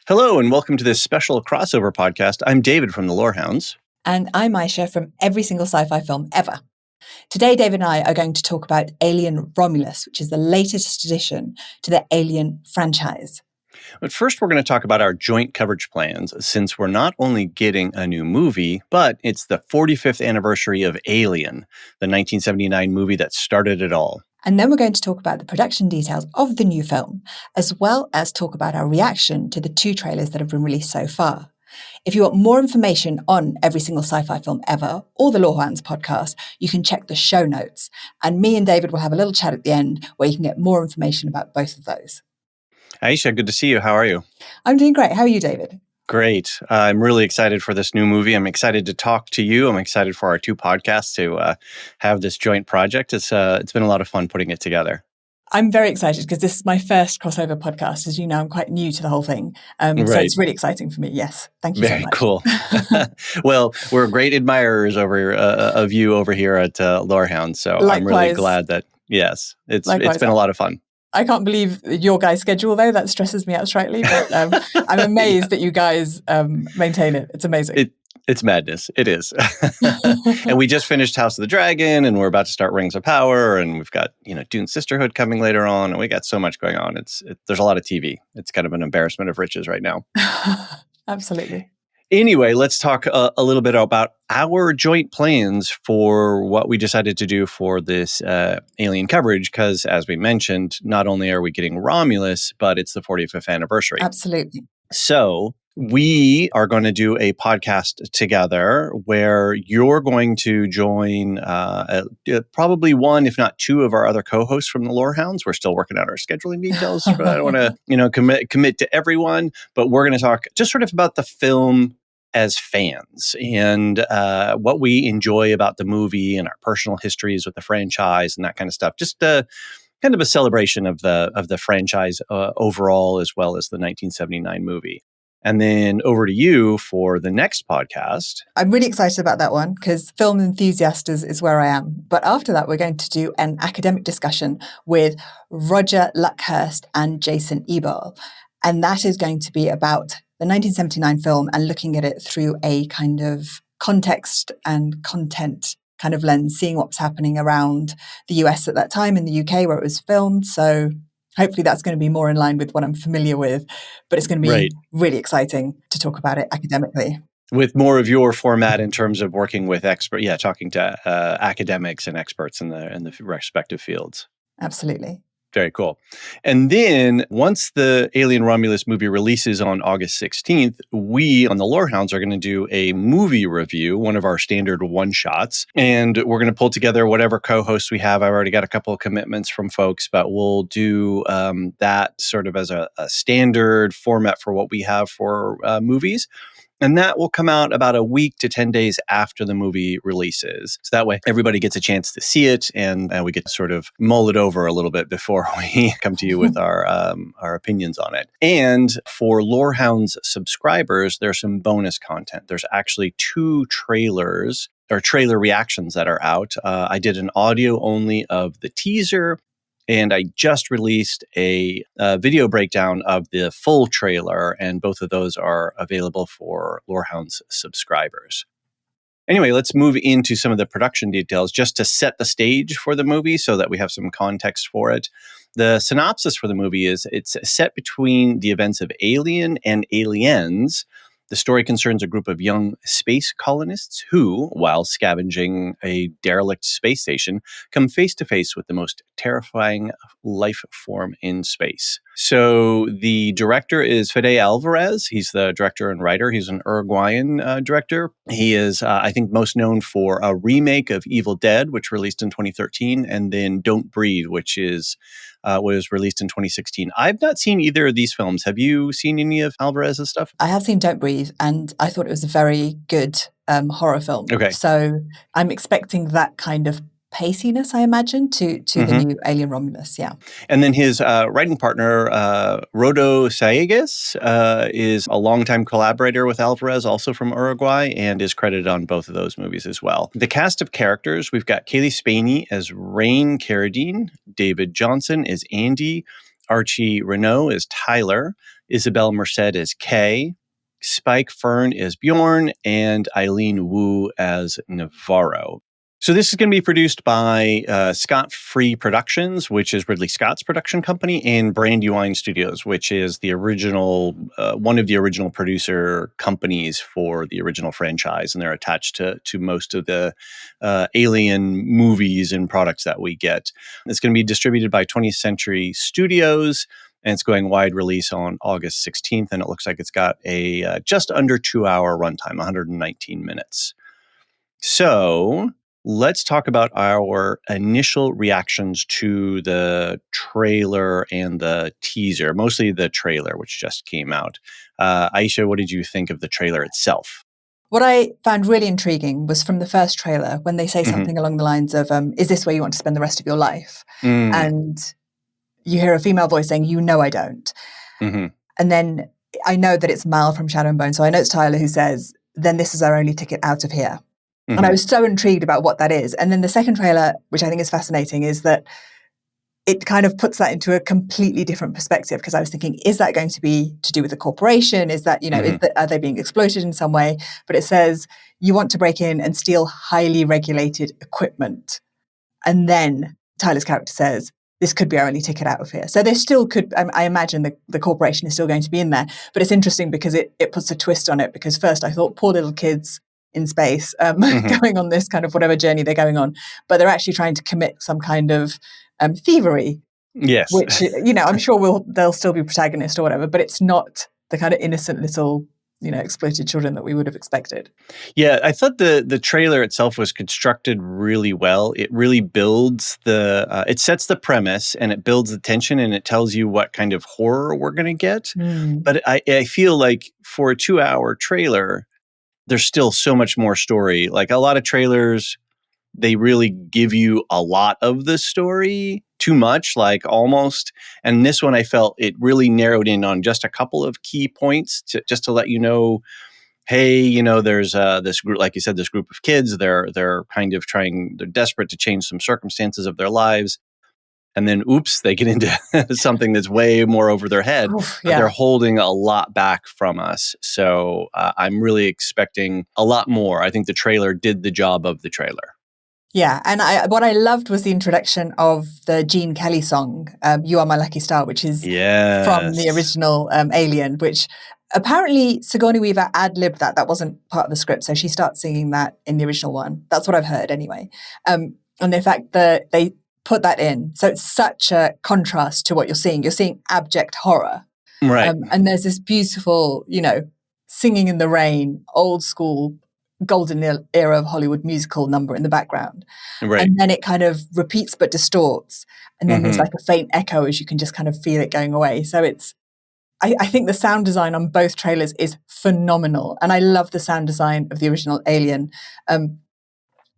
Hello, and welcome to this special crossover podcast. I'm David from the Lorehounds. And I'm Ayesha from every single sci-fi film ever. Today, David and I are going to talk about Alien Romulus, which is the latest addition to the Alien franchise. But first, we're going to talk about our joint coverage plans, since we're not only getting a new movie, but it's the 45th anniversary of Alien, the 1979 movie that started it all. And then we're going to talk about the production details of the new film, as well as talk about our reaction to the 2 trailers that have been released so far. If you want more information on every single sci-fi film ever, or the Lorehounds podcast, you can check the show notes. And me and David will have a little chat at the end where you can get more information about both of those. Ayesha, good to see you. How are you? I'm doing great. How are you, David? Great. I'm really excited for this new movie. I'm excited to talk to you. I'm excited for our 2 podcasts to have this joint project. It's been a lot of fun putting it together. I'm very excited because this is my first crossover podcast. As you know, I'm quite new to the whole thing. So it's really exciting for me. Yes. Thank you so much. Very cool. Well, we're great admirers of you over here at Lorehounds. So likewise. I'm really glad that, yes, it's been a lot of fun. I can't believe your guys' schedule, though. That stresses me out slightly. But I'm amazed that you guys maintain it. It's amazing. It's madness. It is. And we just finished House of the Dragon, and we're about to start Rings of Power, and we've got, Dune Sisterhood coming later on, and we got so much going on. There's a lot of TV. It's kind of an embarrassment of riches right now. Absolutely. Anyway, let's talk a little bit about our joint plans for what we decided to do for this Alien coverage, because as we mentioned, not only are we getting Romulus, but it's the 45th anniversary. Absolutely. So we are going to do a podcast together where you're going to join probably one, if not 2 of our other co-hosts from the Lorehounds. We're still working out our scheduling details. I don't want to, commit to everyone, but we're going to talk just sort of about the film as fans and what we enjoy about the movie and our personal histories with the franchise and that kind of stuff. Just kind of a celebration of the franchise overall, as well as the 1979 movie. And then over to you for the next podcast. I'm really excited about that one because film enthusiast is where I am. But after that, we're going to do an academic discussion with Roger Luckhurst and Jason Ebel. And that is going to be about the 1979 film and looking at it through a kind of context and content kind of lens, seeing what was happening around the US at that time, in the UK where it was filmed. So hopefully that's going to be more in line with what I'm familiar with, but it's going to be really exciting to talk about it academically. With more of your format in terms of working with talking to academics and experts in the respective fields. Absolutely. Very cool. And then once the Alien Romulus movie releases on August 16th, we on the Lorehounds are going to do a movie review, one of our standard one-shots. And we're going to pull together whatever co-hosts we have. I've already got a couple of commitments from folks, but we'll do that sort of as a standard format for what we have for movies. And that will come out about a week to 10 days after the movie releases. So that way, everybody gets a chance to see it, and we get to sort of mull it over a little bit before we come to you with our opinions on it. And for Lorehounds subscribers, there's some bonus content. There's actually 2 trailers or trailer reactions that are out. I did an audio only of the teaser, and I just released a video breakdown of the full trailer, and both of those are available for Lorehounds subscribers. Anyway, let's move into some of the production details just to set the stage for the movie so that we have some context for it. The synopsis for the movie is it's set between the events of Alien and Aliens. The story concerns a group of young space colonists who, while scavenging a derelict space station, come face to face with the most terrifying life form in space. So the director is Fede Alvarez. He's the director and writer. He's an Uruguayan director. He is, I think, most known for a remake of Evil Dead, which released in 2013, and then Don't Breathe, which was released in 2016. I've not seen either of these films. Have you seen any of Alvarez's stuff? I have seen Don't Breathe, and I thought it was a very good horror film. Okay. So I'm expecting that kind of paciness, I imagine, to the new Alien Romulus, yeah. And then his writing partner, Rodo Saegas, is a longtime collaborator with Alvarez, also from Uruguay, and is credited on both of those movies as well. The cast of characters, we've got Kaylee Spaney as Rain Carradine, David Johnson as Andy, Archie Renault as Tyler, Isabel Merced as Kay, Spike Fern as Bjorn, and Eileen Wu as Navarro. So this is going to be produced by Scott Free Productions, which is Ridley Scott's production company, and Brandywine Studios, which is the original one of the original producer companies for the original franchise, and they're attached to most of the Alien movies and products that we get. It's going to be distributed by 20th Century Studios, and it's going wide release on August 16th, and it looks like it's got a just under 2-hour runtime, 119 minutes. So let's talk about our initial reactions to the trailer and the teaser, mostly the trailer, which just came out. Ayesha, what did you think of the trailer itself? What I found really intriguing was from the first trailer when they say something along the lines of, is this where you want to spend the rest of your life? And you hear a female voice saying, I don't. And then I know that it's Mal from Shadow and Bone, so I know it's Tyler who says, then this is our only ticket out of here. And I was so intrigued about what that is. And then the second trailer, which I think is fascinating, is that it kind of puts that into a completely different perspective, because I was thinking, is that going to be to do with the corporation? Is that, are they being exploited in some way? But it says you want to break in and steal highly regulated equipment. And then Tyler's character says, this could be our only ticket out of here. So there still could, I imagine the corporation is still going to be in there. But it's interesting because it puts a twist on it, because first I thought poor little kids in space going on this kind of whatever journey they're going on, but they're actually trying to commit some kind of thievery. Yes. Which, I'm sure they'll still be protagonist or whatever, but it's not the kind of innocent little, exploited children that we would have expected. Yeah, I thought the trailer itself was constructed really well. It really builds it sets the premise, and it builds the tension, and it tells you what kind of horror we're going to get. But I feel like for a 2-hour trailer, there's still so much more story. Like a lot of trailers, they really give you a lot of the story, too much, like almost. And this one, I felt it really narrowed in on just a couple of key points just to let you know, hey, there's this group, like you said, this group of kids. They're kind of they're desperate to change some circumstances of their lives. And then, oops, they get into something that's way more over their head. Oof, but they're holding a lot back from us. So I'm really expecting a lot more. I think the trailer did the job of the trailer. Yeah, and what I loved was the introduction of the Gene Kelly song, You Are My Lucky Star, which is from the original Alien, which apparently Sigourney Weaver ad-libbed that. That wasn't part of the script, so she starts singing that in the original one. That's what I've heard anyway. And the fact that they put that in, so it's such a contrast to what you're seeing. You're seeing abject horror. Right. And there's this beautiful, singing in the rain, old school, golden era of Hollywood musical number in the background. Right. And then it kind of repeats but distorts. And then there's like a faint echo as you can just kind of feel it going away. So I think the sound design on both trailers is phenomenal. And I love the sound design of the original Alien.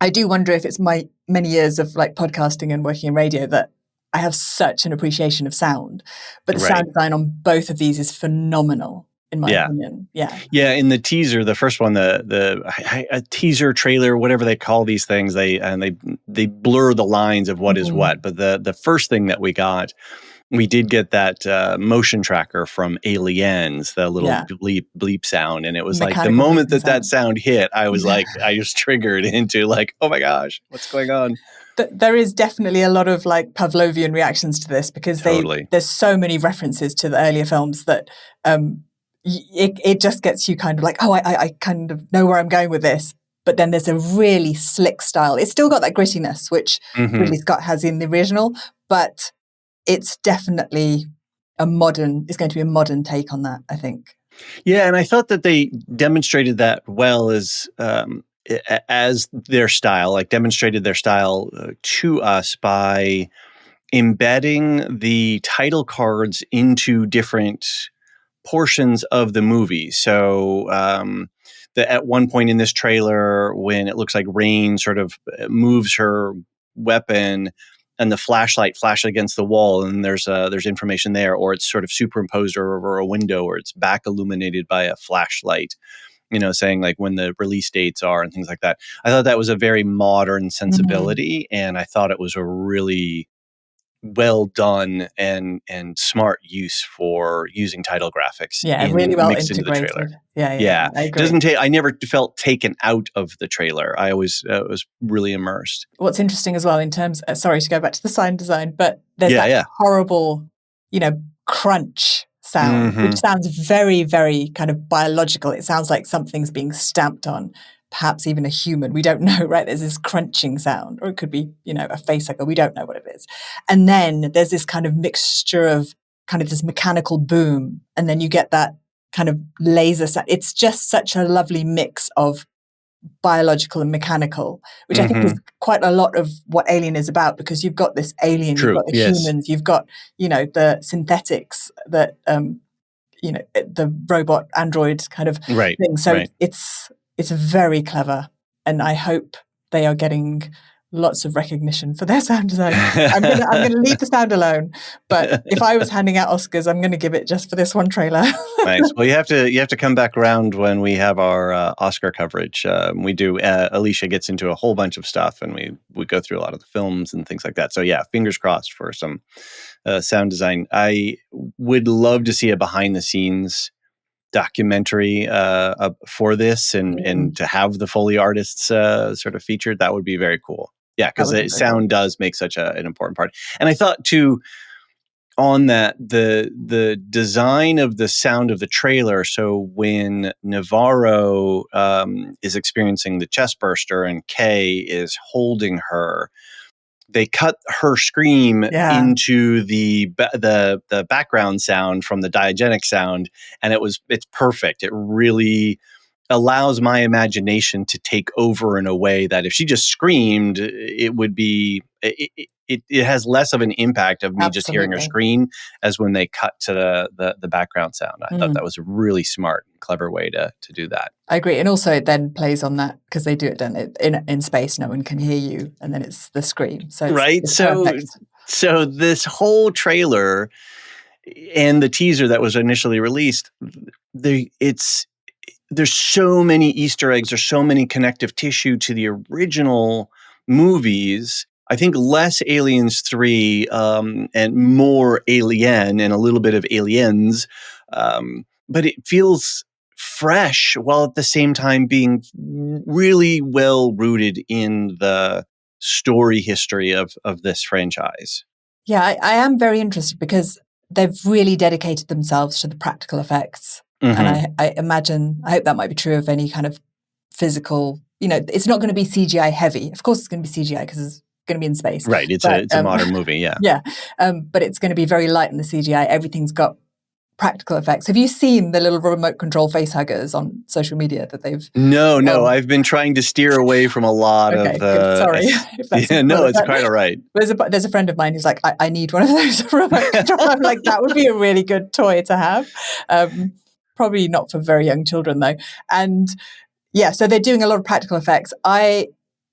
I do wonder if it's my many years of like podcasting and working in radio that I have such an appreciation of sound. But the sound design on both of these is phenomenal, in my opinion. Yeah. In the teaser, the first one, a teaser trailer, whatever they call these things, they blur the lines of what is what. But the first thing that we did get that motion tracker from Aliens, the little bleep sound, and it was like the moment that sound hit, I was like, I was triggered into like, oh my gosh, what's going on? There is definitely a lot of like Pavlovian reactions to this, because there's so many references to the earlier films that it just gets you kind of like, oh, I kind of know where I'm going with this. But then there's a really slick style. It's still got that grittiness, which Ridley Scott has in the original, but it's definitely it's going to be a modern take on that, I think. Yeah, and I thought that they demonstrated that well as their style, like demonstrated their style to us by embedding the title cards into different portions of the movie. So at one point in this trailer, when it looks like Rain sort of moves her weapon and the flashlight flashes against the wall, and there's information there, or it's sort of superimposed over a window, or it's back illuminated by a flashlight, saying like when the release dates are and things like that. I thought that was a very modern sensibility, and I thought it was a really well done and smart use for using title graphics really well mixed into the trailer. integrated. Yeah, Yeah, I agree. I never felt taken out of the trailer. I always was really immersed. What's interesting as well in terms, sorry to go back to the sound design, but there's Yeah, that yeah. horrible, crunch sound, which Mm-hmm. sounds very, very kind of biological. It sounds like something's being stamped on, perhaps even a human. We don't know, right? There's this crunching sound, or it could be, a facehugger. We don't know what it is. And then there's this kind of mixture of kind of this mechanical boom, and then you get that kind of laser sound. It's just such a lovely mix of biological and mechanical, which I think Mm-hmm. is quite a lot of what Alien is about, because you've got this alien, you've True. got the Yes. humans, you've got, the synthetics that, the robot android kind of Right. thing. So Right. it's very clever. And I hope they are getting lots of recognition for their sound design. I'm gonna leave the sound alone. But if I was handing out Oscars, I'm gonna give it just for this one trailer. Nice. Well, you have to come back around when we have our Oscar coverage. We do. Alicia gets into a whole bunch of stuff, and we go through a lot of the films and things like that. So yeah, fingers crossed for some sound design. I would love to see a behind the scenes documentary for this, and to have the Foley artists sort of featured. That would be very cool. Yeah, That because would be the very cool. sound does make such an important part. And I thought too, on that, the design of the sound of the trailer. So when Navarro is experiencing the chest burster and Kay is holding her, they cut her scream Yeah, into the background sound from the diegetic sound, and it's perfect. It really allows my imagination to take over in a way that if she just screamed, it would be it has less of an impact of me just hearing her absolutely. scream as when they cut to the background sound. I thought that Mm. was a really smart and clever way to do that. I agree. And also it then plays on that, because they do it then in space, no one can hear you, and then it's the scream. So Right? it's perfect. So this whole trailer and the teaser that was initially released, there's so many Easter eggs, there's so many connective tissue to the original movies. I think less Aliens 3 and more Alien and a little bit of Aliens, but it feels fresh while at the same time being really well rooted in the story history of this franchise. Yeah, I am very interested, because they've really dedicated themselves to the practical effects. And Mm-hmm. I hope that might be true of any kind of physical, it's not going to be CGI heavy. Of course it's going to be CGI, because it's going to be in space. Right. But It's a modern movie. Yeah. yeah, but it's going to be very light in the CGI. Everything's got practical effects. Have you seen the little remote control face huggers on social media that they've? No, I've been trying to steer away from a lot of Okay, good. Sorry if that's a yeah, no, spoiler, it's but quite all right. there's a friend of mine who's like, I need one of those remote control. I'm like, that would be a really good toy to have. Probably not for very young children though. And yeah, so they're doing a lot of practical effects. I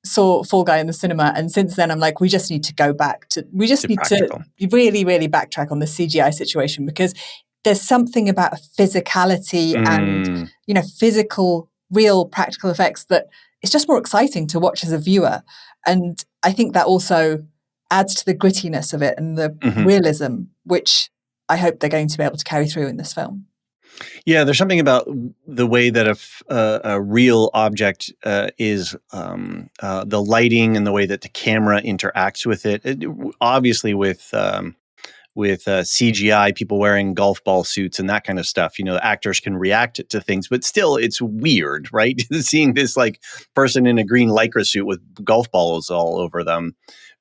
saw Fall Guy in the cinema, and since then I'm like, we just need To practical. really, really backtrack on the CGI situation, because there's something about physicality and Mm, physical, real practical effects that it's just more exciting to watch as a viewer. And I think that also adds to the grittiness of it and the mhm. realism, which I hope they're going to be able to carry through in this film. Yeah, there's something about the way that a real object is the lighting and the way that the camera interacts with it. Obviously, with CGI, people wearing golf ball suits and that kind of stuff, the actors can react to things, but still, it's weird, right? Seeing this like person in a green lycra suit with golf balls all over them,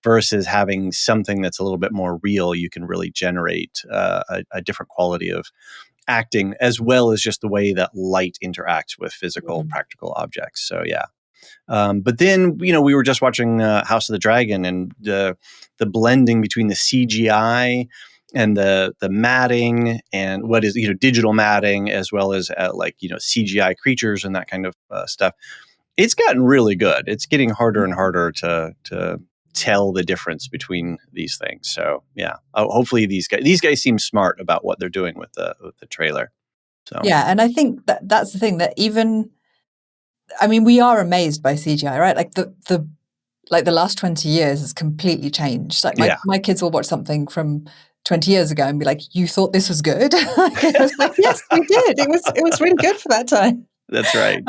versus having something that's a little bit more real. You can really generate a different quality of acting, as well as just the way that light interacts with physical, Mm. practical objects. So yeah. But then, we were just watching House of the Dragon, and the blending between the CGI and the matting, and what is digital matting, as well as CGI creatures and that kind of stuff. It's gotten really good. It's getting harder and harder to tell the difference between these things. So yeah, hopefully these guys seem smart about what they're doing with the trailer. So Yeah, and I think that's the thing, that even, I mean, we are amazed by CGI, right? Like the like the last 20 years has completely changed. Like Yeah, my kids will watch something from 20 years ago and be like, you thought this was good? I was like, yes, we did. It was really good for that time. that's right.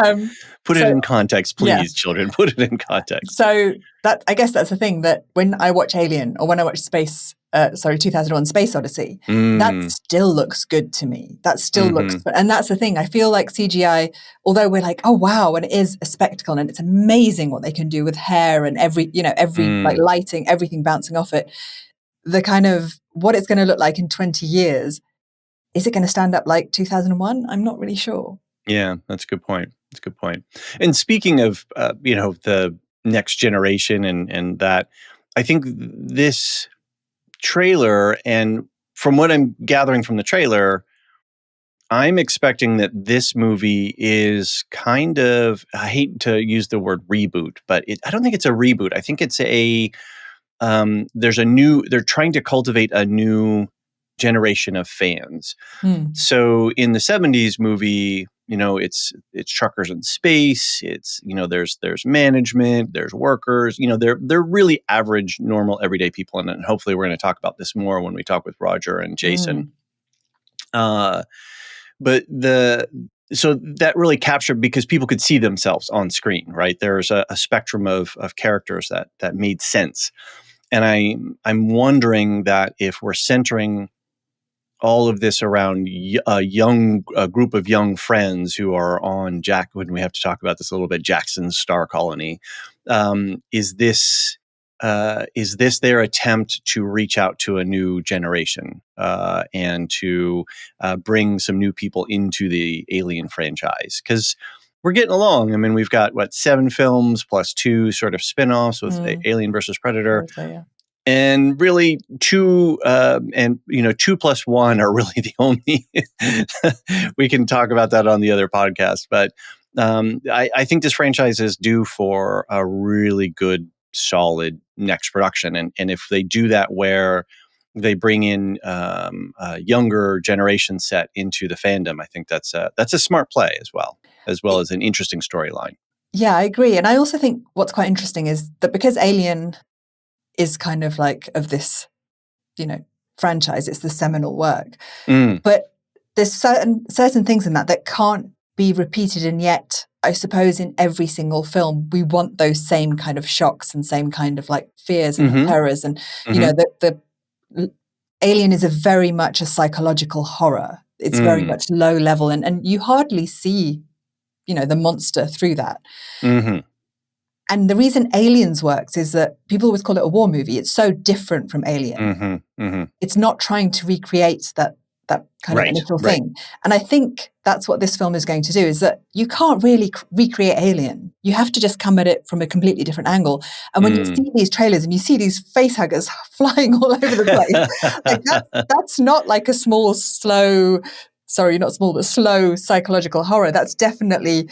Put it So in context, yeah. please, children. Put it in context. So that, I guess that's the thing, that when I watch Alien or when I watch 2001 Space Odyssey, that Mm, still looks good to me. That still looks, mm-hmm, and that's the thing. I feel like CGI, although we're like, oh wow, and it is a spectacle and it's amazing what they can do with hair and every like lighting, everything bouncing off it. The kind of what it's going to look like in 20 years, is it going to stand up like 2001? I'm not really sure. yeah, that's a good point. That's a good point. And speaking of, the next generation and that, I think this trailer, and from what I'm gathering from the trailer, I'm expecting that this movie is kind of, I hate to use the word reboot, but I don't think it's a reboot. I think it's they're trying to cultivate a new generation of fans. So in the 70s movie, it's truckers in space. It's, there's management, there's workers, they're really average, normal, everyday people. And hopefully we're going to talk about this more when we talk with Roger and Jason. But so that really captured, because people could see themselves on screen, right? There's a spectrum of characters that made sense. And I'm wondering that if we're centering all of this around a group of young friends who are on when we have to talk about this a little bit, Jackson's Star Colony, is this their attempt to reach out to a new generation and to bring some new people into the Alien franchise? Because we're getting along. I mean, we've got 7 films plus 2 sort of spin-offs with Alien versus Predator. And really, 2 plus 1 are really the only. We can talk about that on the other podcast, but I think this franchise is due for a really good, solid next production, and if they do that, where they bring in a younger generation set into the fandom, I think that's a smart play as well as an interesting storyline. Yeah, I agree, and I also think what's quite interesting is that because Alien is kind of like of this, franchise, it's the seminal work. But there's certain things in that can't be repeated, and yet, I suppose, in every single film, we want those same kind of shocks and same kind of like fears and terrors, and the Alien is very much a psychological horror. It's very much low level, and you hardly see, the monster through that. And the reason Aliens works is that people always call it a war movie. It's so different from Alien. It's not trying to recreate that kind of initial thing. And I think that's what this film is going to do, is that you can't really recreate Alien. You have to just come at it from a completely different angle. And when you see these trailers and you see these facehuggers flying all over the place, like that's not like a slow psychological horror. That's definitely,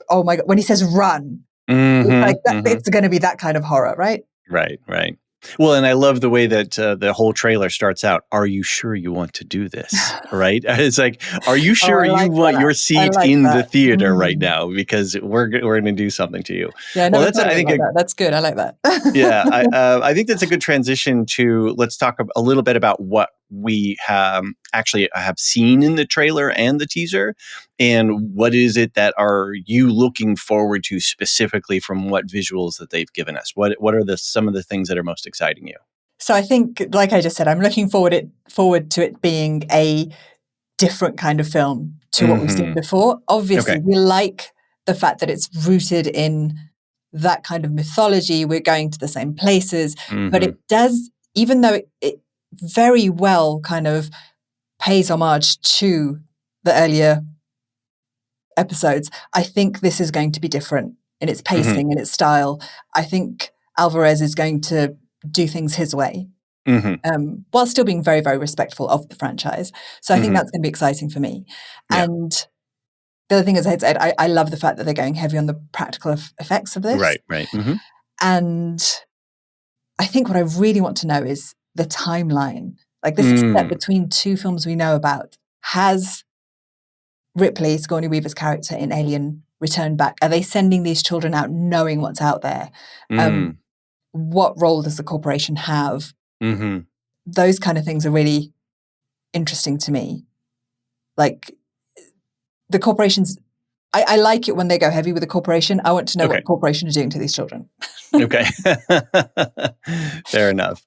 oh my God, when he says run, it's like that, it's going to be that kind of horror, right? Right. Well, and I love the way that the whole trailer starts out. Are you sure you want to do this? Right? It's like, are you sure you want your seat in the theater right now? Because we're going to do something to you. Yeah, I never thought of it like that. That's good. I like that. Yeah, I think that's a good transition to, let's talk a little bit about what we have seen in the trailer and the teaser, and what is it that are you looking forward to specifically from what visuals that they've given us? What are some of the things that are most exciting you? So I think, like I just said, I'm looking forward to it being a different kind of film to what we've seen before. Obviously, we like the fact that it's rooted in that kind of mythology. We're going to the same places, but it does, even though it very well kind of pays homage to the earlier episodes, I think this is going to be different in its pacing and its style. I think Alvarez is going to do things his way, while still being very, very respectful of the franchise. So I think that's going to be exciting for me. Yeah. And the other thing is, I love the fact that they're going heavy on the practical effects of this. Right. And I think what I really want to know is the timeline. Like, this is set between 2 films we know about. Has Ripley, Sigourney Weaver's character in Alien, return back? Are they sending these children out knowing what's out there? Mm. What role does the corporation have? Mm-hmm. Those kind of things are really interesting to me. Like the corporations, I like it when they go heavy with the corporation. I want to know what Okay. the corporation is doing to these children. Okay. Fair enough.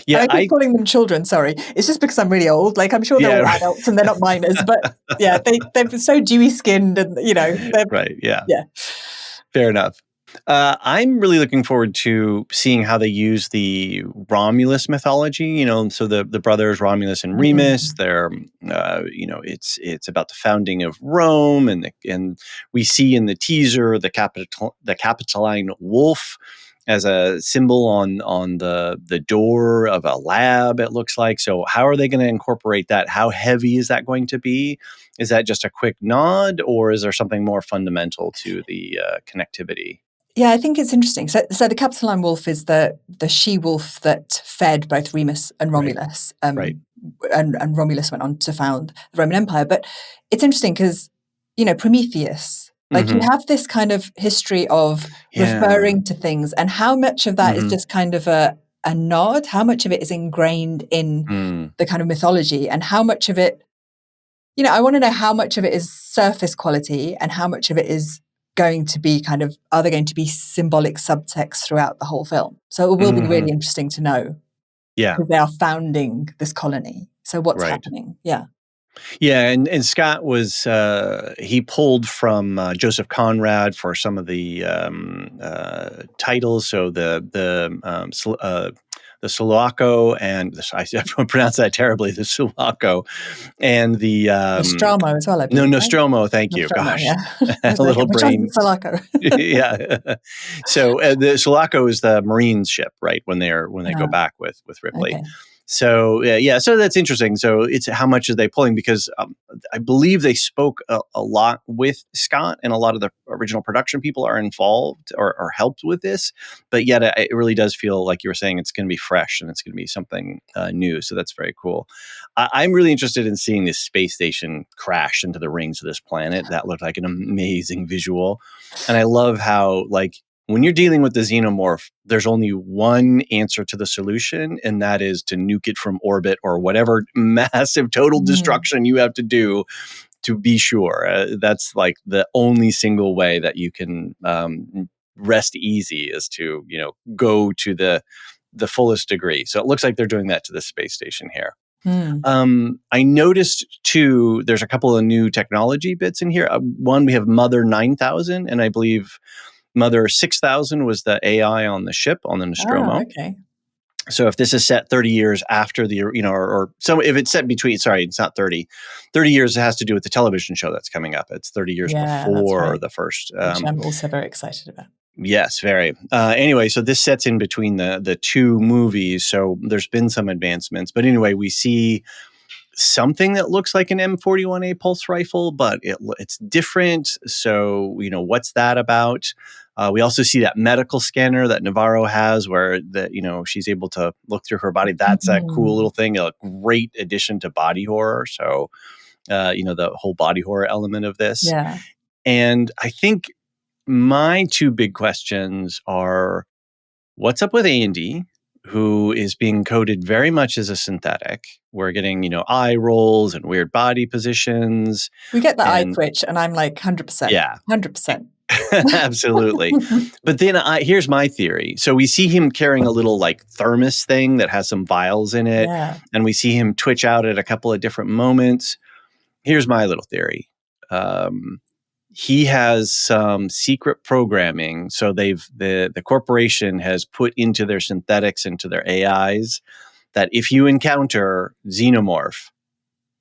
Yeah, And I keep calling them children, sorry. It's just because I'm really old. Like, I'm sure they're all right. adults and they're not minors, but yeah, they're so dewy skinned and, they're, Right. Yeah. yeah. Fair enough. I'm really looking forward to seeing how they use the Romulus mythology. So the brothers Romulus and Remus. They're, it's about the founding of Rome, and we see in the teaser the Capitoline wolf as a symbol on the door of a lab. It looks like. So how are they going to incorporate that? How heavy is that going to be? Is that just a quick nod, or is there something more fundamental to the connectivity? Yeah, I think it's interesting. So the Capitoline wolf is the she wolf that fed both Remus and Right. Romulus. Right. And Romulus went on to found the Roman Empire. But it's interesting because, Prometheus, like you Mm-hmm. have this kind of history of Yeah. referring to things, and how much of that is Mm-hmm. just kind of a nod, how much of it is ingrained in Mm. the kind of mythology, and how much of it, I want to know how much of it is surface quality and how much of it is going to be are there going to be symbolic subtext throughout the whole film? So it will be Mm-hmm. really interesting to know, Yeah. because they are founding this colony. So what's Right. happening? Yeah. Yeah, and Scott was he pulled from Joseph Conrad for some of the titles. So the Sulaco and I pronounce that terribly. The Sulaco and the Nostromo as well, I no, believe, right? Nostromo. Thank you. Nostromo, Gosh, yeah. I a was like, little which one's brain. the Sulaco? Yeah. So the Sulaco is the Marines ship, right? When they go Ah, back with Ripley. okay. So yeah, so that's interesting. So it's how much are they pulling? Because I believe they spoke a lot with Scott, and a lot of the original production people are involved or helped with this. But yet, it really does feel like you were saying it's going to be fresh and it's going to be something new. So that's very cool. I'm really interested in seeing this space station crash into the rings of this planet. That looked like an amazing visual, and I love how when you're dealing with the xenomorph, there's only one answer to the solution, and that is to nuke it from orbit or whatever massive total destruction you have to do to be sure. That's like the only single way that you can rest easy is to go to the fullest degree. So it looks like they're doing that to the space station here. I noticed too, there's a couple of new technology bits in here. One, we have Mother 9000, and I believe Mother 6000 was the AI on the ship, on the Oh, Nostromo. okay. So if this is set 30 years after the, or so, if it's set between, sorry, it's not 30. 30 years has to do with the television show that's coming up. It's 30 years Yeah, that's before right. the first. Which I'm also very excited about. Yes, very. Anyway, so this sets in between the two movies. So there's been some advancements. But anyway, we see something that looks like an M41A pulse rifle, but it's different. So, what's that about? We also see that medical scanner that Navarro has where she's able to look through her body. That's a cool little thing, a great addition to body horror. So, the whole body horror element of this. Yeah. And I think my two big questions are, what's up with Andy, who is being coded very much as a synthetic? We're getting, eye rolls and weird body positions. We get the eye And twitch, and I'm like 100%. yeah, 100%. absolutely. But then here's my theory. So we see him carrying a little thermos thing that has some vials in it. Yeah. And we see him twitch out at a couple of different moments. Here's my little theory. He has some secret programming. So the corporation has put into their synthetics, into their AIs, that if you encounter xenomorph,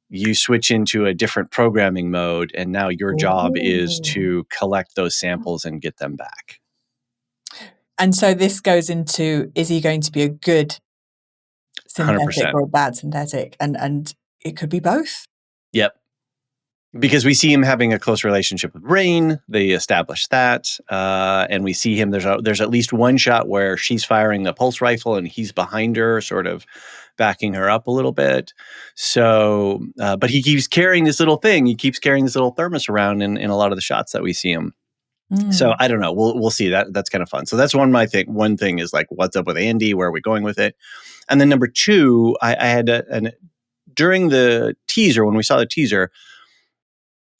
you switch into a different programming mode, and now your job is Ooh. to collect those samples and get them back. And so this goes into, is he going to be a good synthetic 100%. or a bad synthetic? And it could be both. Yep. Because we see him having a close relationship with Rain. They establish that. And we see him, there's at least one shot where she's firing the pulse rifle and he's behind her, sort of backing her up a little bit. So, but he keeps carrying this little thing. He keeps carrying this little thermos around in a lot of the shots that we see him. So Mm. I don't know. We'll see. That's kind of fun. So that's one one thing is like, what's up with Andy? Where are we going with it? And then number two, I had during the teaser, when we saw the teaser,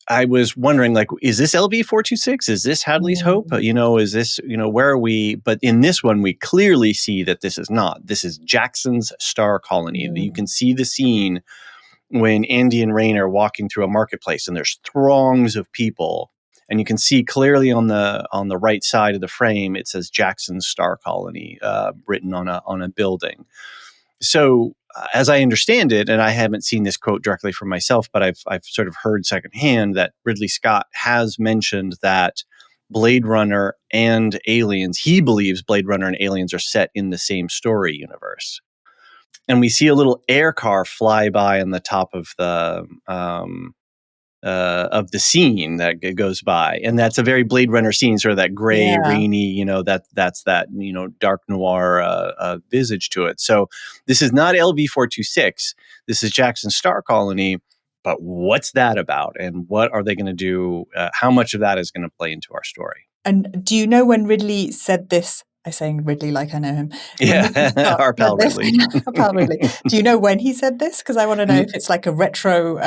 I was wondering, like, is this LV-426? Is this Hadley's Hope? Mm. Is this, where are we? But in this one, we clearly see that this is not. This is Jackson's Star Colony. You Mm. can see the scene when Andy and Rain are walking through a marketplace and there's throngs of people. And you can see clearly on the right side of the frame, it says Jackson's Star Colony written on a building. So, as I understand it, and I haven't seen this quote directly from myself, but I've sort of heard secondhand that Ridley Scott has mentioned that Blade Runner and Aliens, he believes Blade Runner and Aliens are set in the same story universe. And we see a little air car fly by on the top of the scene that goes by, and that's a very Blade Runner scene, sort of that gray, Yeah. rainy, that's that dark noir visage to it. So this is not LV-426. This is Jackson's Star Colony. But what's that about, and what are they going to do? How much of that is going to play into our story? And do you know when Ridley said this? I'm saying Ridley like I know him. When Ridley Yeah, Scott our said pal this, Ridley. pal Ridley. Do you know when he said this? Because I want to know if it's like a retro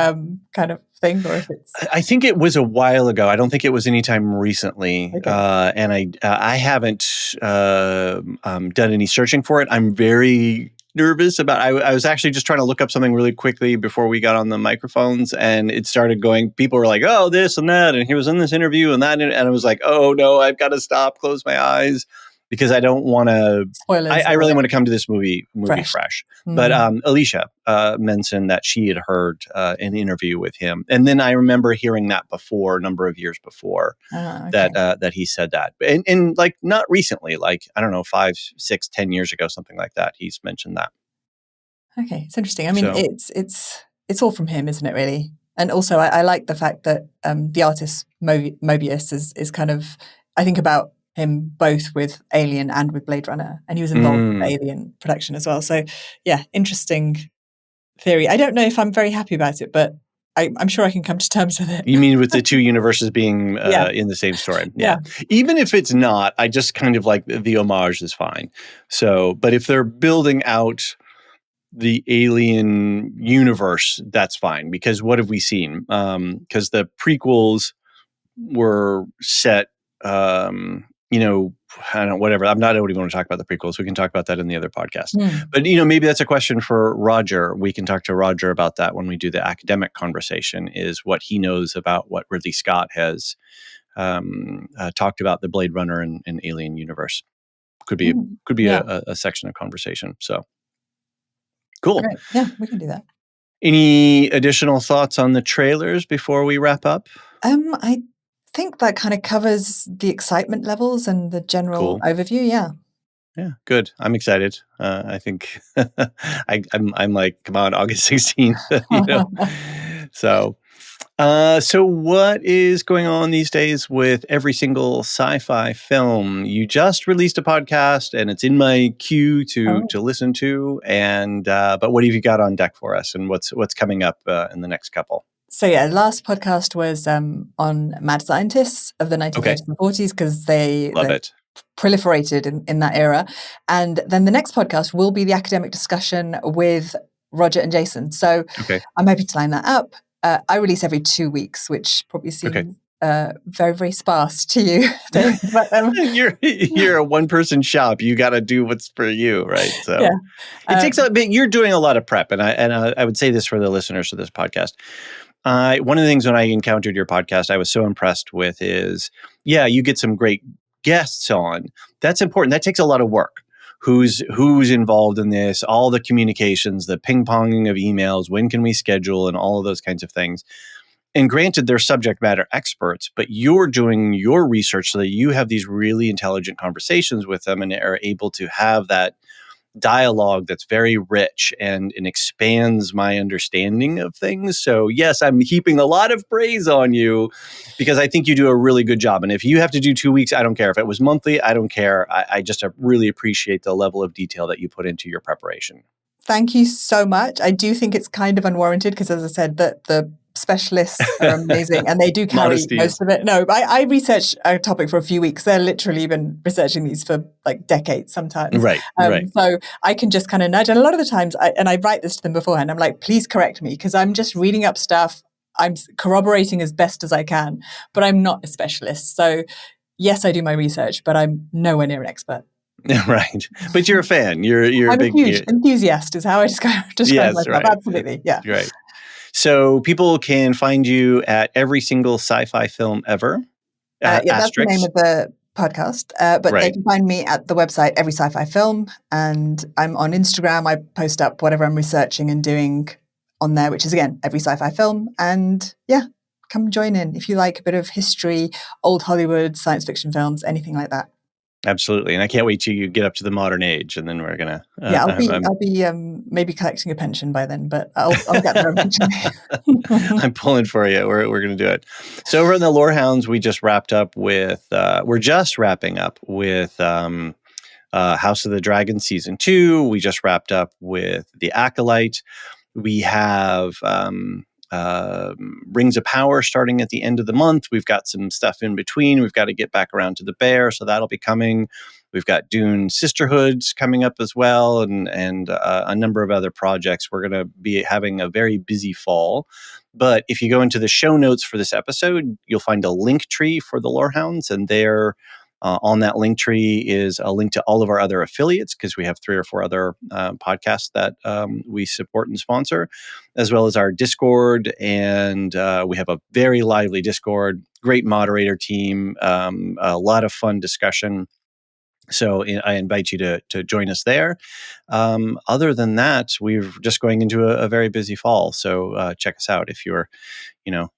kind of thing or if it's I think it was a while ago. I don't think it was anytime recently, okay. and I haven't done any searching for it. I'm very nervous about. I was actually just trying to look up something really quickly before we got on the microphones, and it started going. People were like, "Oh, this and that," and he was in this interview and that, and I was like, "Oh no, I've got to stop, close my eyes." Because I don't want to. Spoilers I or really want to come to this movie fresh. fresh. But Mm. Alicia mentioned that she had heard an interview with him, and then I remember hearing that before, a number of years before, Ah, okay. that he said that, and like not recently, like I don't know, 5, 6, 10 years ago, something like that. He's mentioned that. Okay, it's interesting. I mean, So it's all from him, isn't it? Really, and also I like the fact that the artist Mobius is kind of. I think about him both with Alien and with Blade Runner, and he was involved with the Alien production as well. So, yeah, interesting theory. I don't know if I'm very happy about it, but I'm sure I can come to terms with it. You mean with the two universes being Yeah, in the same story? yeah. Yeah. Even if it's not, I just kind of like the homage is fine. So, but if they're building out the Alien universe, that's fine. Because what have we seen? Because the prequels were set, I don't know, whatever. I don't even want to talk about the prequels. We can talk about that in the other podcast. Hmm. But, maybe that's a question for Roger. We can talk to Roger about that when we do the academic conversation, is what he knows about what Ridley Scott has talked about the Blade Runner and Alien universe. Could be, Yeah, a section of conversation. So cool. great. Yeah, we can do that. Any additional thoughts on the trailers before we wrap up? I think that kind of covers the excitement levels and the general Cool. overview. Yeah. Yeah, good. I'm excited. I think I'm like, come on, August 16th, So, so what is going on these days with every single sci-fi film? You just released a podcast, and it's in my queue to Oh. listen to. And but what have you got on deck for us, and what's coming up in the next couple? So yeah, the last podcast was on mad scientists of the Okay, 1930s and 40s because love they it. proliferated in that era. And then the next podcast will be the academic discussion with Roger and Jason. So Okay, I'm hoping to line that up. I release every 2 weeks, which probably okay. seems very, very sparse to you, David. But You're a one person shop. You got to do what's for you, right? yeah, So it takes a bit. You're doing a lot of prep, and I would say this for the listeners of this podcast. One of the things when I encountered your podcast, I was so impressed with is, yeah, you get some great guests on. That's important. That takes a lot of work. Who's involved in this? All the communications, the ping ponging of emails. When can we schedule, and all of those kinds of things. And granted, they're subject matter experts, but you're doing your research so that you have these really intelligent conversations with them and are able to have that dialogue that's very rich and expands my understanding of things. So yes, I'm heaping a lot of praise on you because I think you do a really good job. And if you have to do 2 weeks, I don't care. If it was monthly, I don't care. I just really appreciate the level of detail that you put into your preparation. thank you so much. I do think it's kind of unwarranted because, as I said, the specialists are amazing, and they do carry Modesty most of it. No, I research a topic for a few weeks. They're literally been researching these for like decades sometimes. Right, right. So I can just kind of nudge. And a lot of the times, I write this to them beforehand, I'm like, please correct me, because I'm just reading up stuff. I'm corroborating as best as I can, but I'm not a specialist. So yes, I do my research, but I'm nowhere near an expert. Right. But you're a fan. You're I'm a a huge enthusiast is how I describe yes, myself. right. Absolutely. Yeah. Right. So people can find you at every single sci-fi film ever. Yeah, that's the name Asterix. of the podcast. But they Right. can find me at the website Every Sci-Fi Film, and I'm on Instagram. I post up whatever I'm researching and doing on there, which is again Every Sci-Fi Film. And yeah, come join in if you like a bit of history, old Hollywood, science fiction films, anything like that. Absolutely. And I can't wait till you get up to the modern age, and then we're gonna Yeah, I'll be maybe collecting a pension by then, but I'll get there eventually. I'm pulling for you. We're gonna do it. So over in the Lorehounds, we just wrapped up with we're just wrapping up with House of the Dragon season 2. We just wrapped up with The Acolyte. We have Rings of Power starting at the end of the month. We've got some stuff in between. We've got to get back around to The Bear, so that'll be coming. We've got Dune Sisterhoods coming up as well, and a number of other projects. We're going to be having a very busy fall. But if you go into the show notes for this episode, you'll find a link tree for the Lorehounds, and there on that link tree is a link to all of our other affiliates, because we have 3 or 4 other podcasts that we support and sponsor, as well as our Discord. And we have a very lively Discord, great moderator team, a lot of fun discussion. So I invite you to join us there. Other than that, we're just going into a very busy fall. So check us out if you're,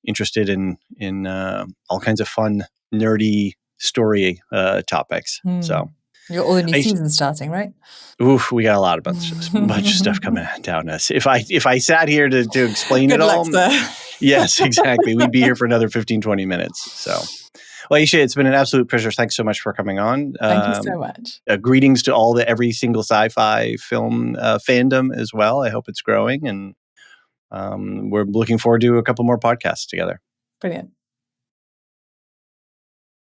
interested in all kinds of fun, nerdy story topics. So you got all the new seasons starting, right? Oof, we got a lot of bunch of stuff coming down us. If I sat here to explain it all, yes, exactly, we'd be here for another 15, 20 minutes. So, well, Ayesha, it's been an absolute pleasure. Thanks so much for coming on. Thank you so much. Greetings to all every single sci-fi film fandom as well. I hope it's growing, and we're looking forward to a couple more podcasts together. Brilliant.